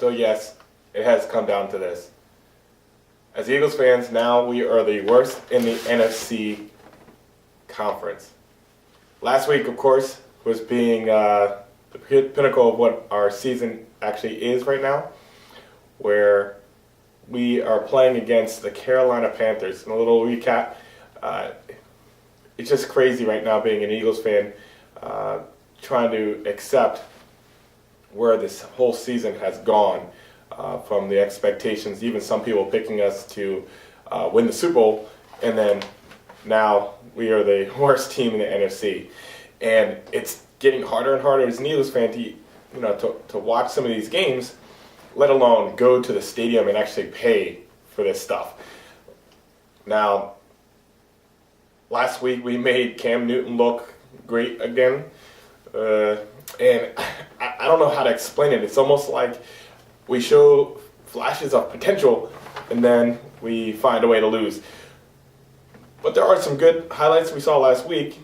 So yes, it has come down to this. As Eagles fans, now we are the worst in the NFC conference. Last week, of course, was being the pinnacle of what our season actually is right now, where we are playing against the Carolina Panthers. And a little recap, it's just crazy right now being an Eagles fan, trying to accept where this whole season has gone from the expectations, even some people picking us to win the Super Bowl, and then now we are the worst team in the NFC. And it's getting harder and harder as an Eagles fan to watch some of these games, let alone go to the stadium and actually pay for this stuff. Now, last week we made Cam Newton look great again, and I don't know how to explain it. It's almost like we show flashes of potential and then we find a way to lose. But there are some good highlights we saw last week.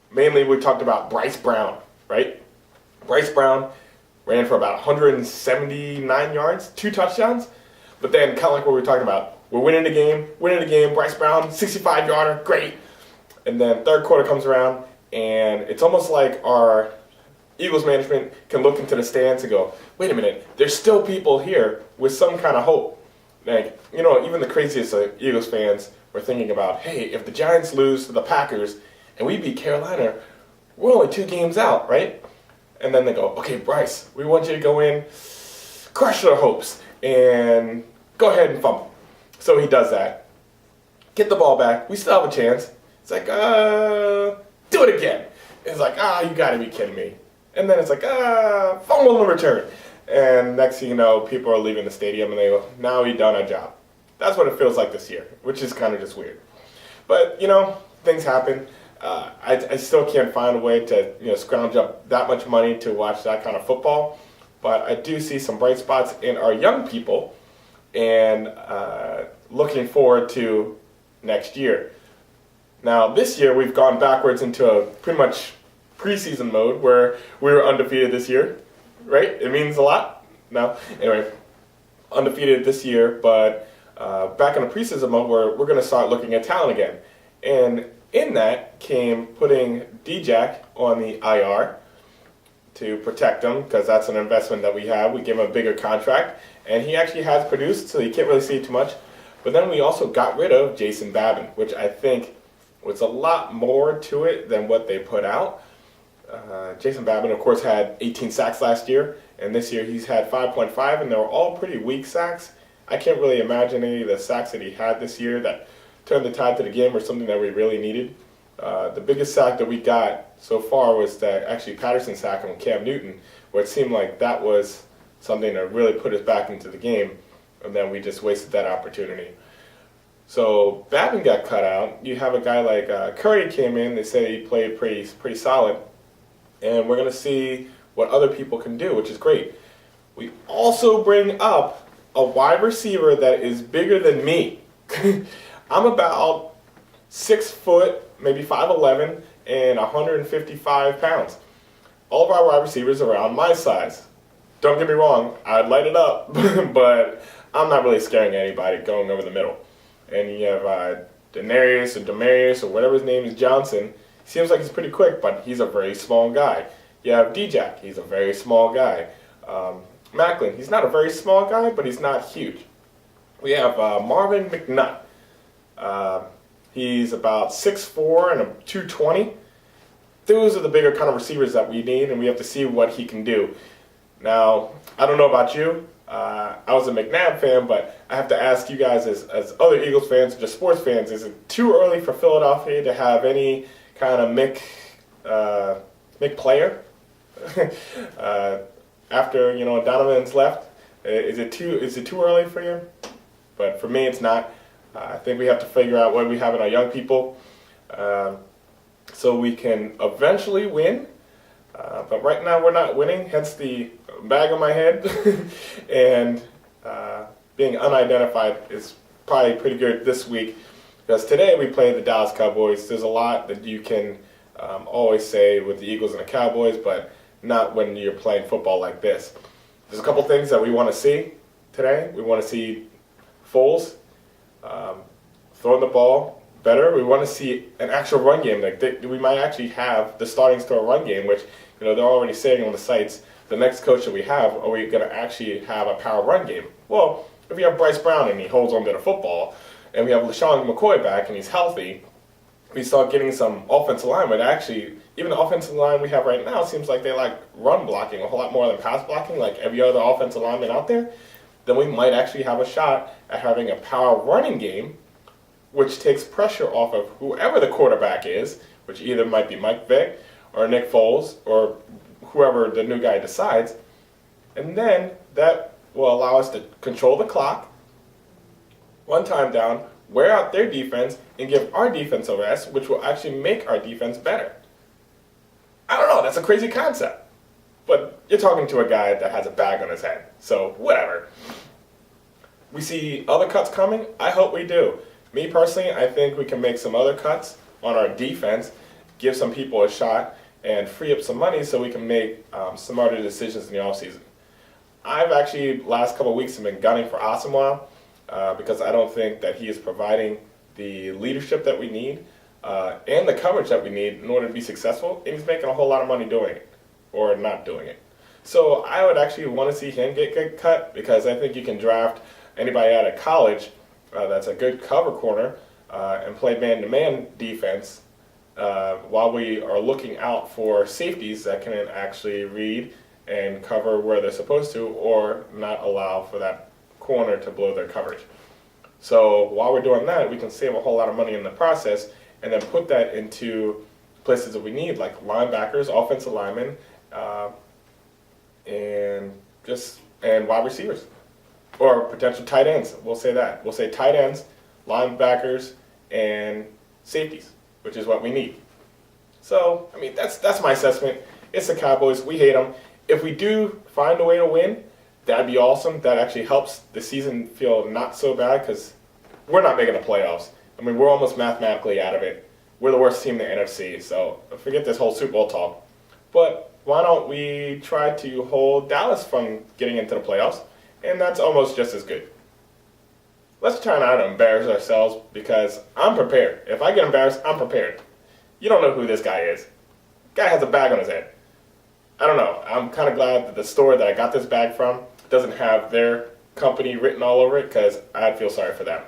Mainly we talked about Bryce Brown, right? Bryce Brown ran for about 179 yards, 2 touchdowns. But then kind of like what we were talking about, we're winning the game, Bryce Brown, 65-yarder, great. And then third quarter comes around, and it's almost like our Eagles management can look into the stands and go, wait a minute, there's still people here with some kind of hope. Like, even the craziest Eagles fans were thinking about, hey, if the Giants lose to the Packers and we beat Carolina, we're only 2 games out, right? And then they go, okay, Bryce, we want you to go in, crush their hopes, and go ahead and fumble. So he does that. Get the ball back. We still have a chance. It's like, do it again. It's like, you got to be kidding me. And then it's like, fumble in return. And next thing you know, people are leaving the stadium and they go, now we done our job. That's what it feels like this year, which is kind of just weird. But, things happen. I still can't find a way to scrounge up that much money to watch that kind of football. But I do see some bright spots in our young people and looking forward to next year. Now, this year we've gone backwards into a pretty much preseason mode where we were undefeated this year, right? It means a lot. No? Anyway, undefeated this year, but back in a preseason mode where we're going to start looking at talent again. And in that came putting D-Jack on the IR to protect him, because that's an investment that we have. We give him a bigger contract, and he actually has produced, so you can't really see too much. But then we also got rid of Jason Babin, which I think was a lot more to it than what they put out. Jason Babin, of course, had 18 sacks last year, and this year he's had 5.5, and they were all pretty weak sacks. I can't really imagine any of the sacks that he had this year that turned the tide to the game or something that we really needed. The biggest sack that we got so far was that actually Patterson sack on Cam Newton, where it seemed like that was something that really put us back into the game, and then we just wasted that opportunity. So Babin got cut out. You have a guy like Curry came in. They say he played pretty solid, and we're going to see what other people can do, which is great. We also bring up a wide receiver that is bigger than me. I'm about 6 foot, maybe 5'11", and 155 pounds. All of our wide receivers are around my size. Don't get me wrong, I'd light it up, but I'm not really scaring anybody going over the middle. And you have Denarius or Demarius or whatever his name is, Johnson. He seems like he's pretty quick, but he's a very small guy. You have D-Jack, he's a very small guy. Macklin, he's not a very small guy, but he's not huge. We have Marvin McNutt. He's about 6'4" and 220. Those are the bigger kind of receivers that we need, and we have to see what he can do. Now, I don't know about you. I was a McNabb fan, but I have to ask you guys as other Eagles fans, just sports fans, is it too early for Philadelphia to have any kind of Mick player? After Donovan's left, is it too early for you? But for me, it's not. I think we have to figure out what we have in our young people so we can eventually win. But right now we're not winning, hence the bag on my head. And being unidentified is probably pretty good this week, because today we play the Dallas Cowboys. There's a lot that you can always say with the Eagles and the Cowboys, but not when you're playing football like this. There's a couple things that we want to see today. We want to see Foles throwing the ball better. We want to see an actual run game. Like we might actually have the starting store run game, which they're already saying on the sites. The next coach that we have, are we going to actually have a power run game? Well, if we have Bryce Brown and he holds onto the football, and we have LaShawn McCoy back and he's healthy, we start getting some offensive line. But actually, even the offensive line we have right now seems like they like run blocking a whole lot more than pass blocking, like every other offensive lineman out there. Then we might actually have a shot at having a power running game, which takes pressure off of whoever the quarterback is, which either might be Mike Vick or Nick Foles or whoever the new guy decides. And then that will allow us to control the clock, one time down, wear out their defense, and give our defense a rest, which will actually make our defense better. I don't know, that's a crazy concept. But you're talking to a guy that has a bag on his head, so whatever. We see other cuts coming? I hope we do. Me personally, I think we can make some other cuts on our defense, give some people a shot, and free up some money so we can make some other decisions in the offseason. I've actually, last couple of weeks, have been gunning for Awhile because I don't think that he is providing the leadership that we need and the coverage that we need in order to be successful, and he's making a whole lot of money doing it, or not doing it. So I would actually want to see him get cut because I think you can draft anybody out of college that's a good cover corner and play man-to-man defense while we are looking out for safeties that can actually read and cover where they're supposed to or not allow for that corner to blow their coverage. So while we're doing that, we can save a whole lot of money in the process and then put that into places that we need, like linebackers, offensive linemen, and wide receivers. Or potential tight ends. We'll say that. We'll say tight ends, linebackers, and safeties, which is what we need. So, I mean, that's my assessment. It's the Cowboys. We hate them. If we do find a way to win, that'd be awesome. That actually helps the season feel not so bad because we're not making the playoffs. I mean, we're almost mathematically out of it. We're the worst team in the NFC, so forget this whole Super Bowl talk. But why don't we try to hold Dallas from getting into the playoffs? And that's almost just as good. Let's try not to embarrass ourselves because I'm prepared. If I get embarrassed, I'm prepared. You don't know who this guy is. Guy has a bag on his head. I don't know. I'm kind of glad that the store that I got this bag from doesn't have their company written all over it because I'd feel sorry for them.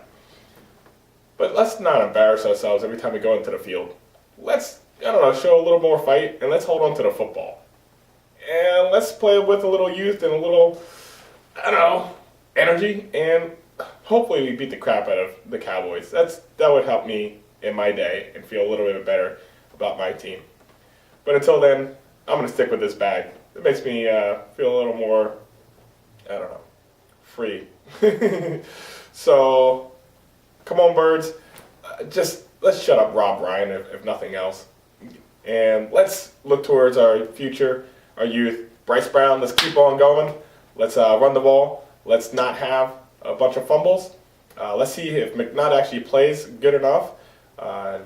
But let's not embarrass ourselves every time we go into the field. Let's, show a little more fight and let's hold on to the football. And let's play with a little youth and a little, energy, and hopefully we beat the crap out of the Cowboys. That would help me in my day and feel a little bit better about my team. But until then, I'm going to stick with this bag. It makes me feel a little more, free. So, come on, birds. Let's shut up Rob Ryan, if nothing else. And let's look towards our future, our youth. Bryce Brown, let's keep on going. Let's run the ball. Let's not have a bunch of fumbles. Let's see if McNutt actually plays good enough.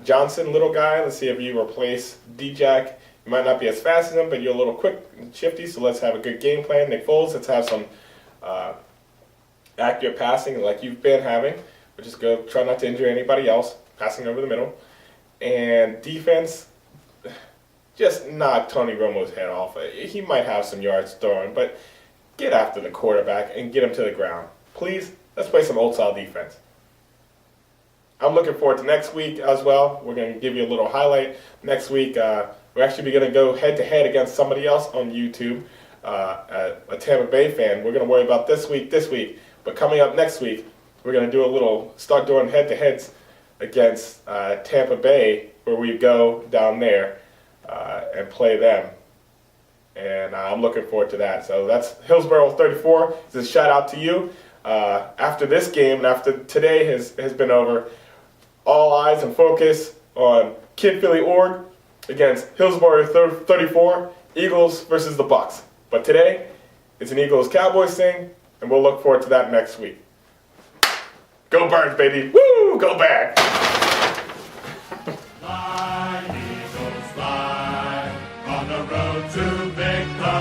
Johnson, little guy, let's see if you replace D-Jack. You might not be as fast as him, but you're a little quick and shifty, so let's have a good game plan. Nick Foles, let's have some accurate passing like you've been having, which is good. Try not to injure anybody else, passing over the middle. And defense, just knock Tony Romo's head off. He might have some yards throwing, but get after the quarterback and get him to the ground. Please, let's play some old-style defense. I'm looking forward to next week as well. We're going to give you a little highlight. Next week, we're actually going to go head-to-head against somebody else on YouTube, a Tampa Bay fan. We're going to worry about this week. But coming up next week, we're going to start doing head-to-heads against Tampa Bay, where we go down there and play them. And I'm looking forward to that. So that's Hillsborough 34. It's a shout out to you. After this game and after today has been over, all eyes and focus on Kid Philly Org against Hillsborough 34, Eagles versus the Bucks. But today, it's an Eagles-Cowboys thing, and we'll look forward to that next week. Go Birds, baby! Woo! Go back! Fly, Eagles, fly, on the road to victory.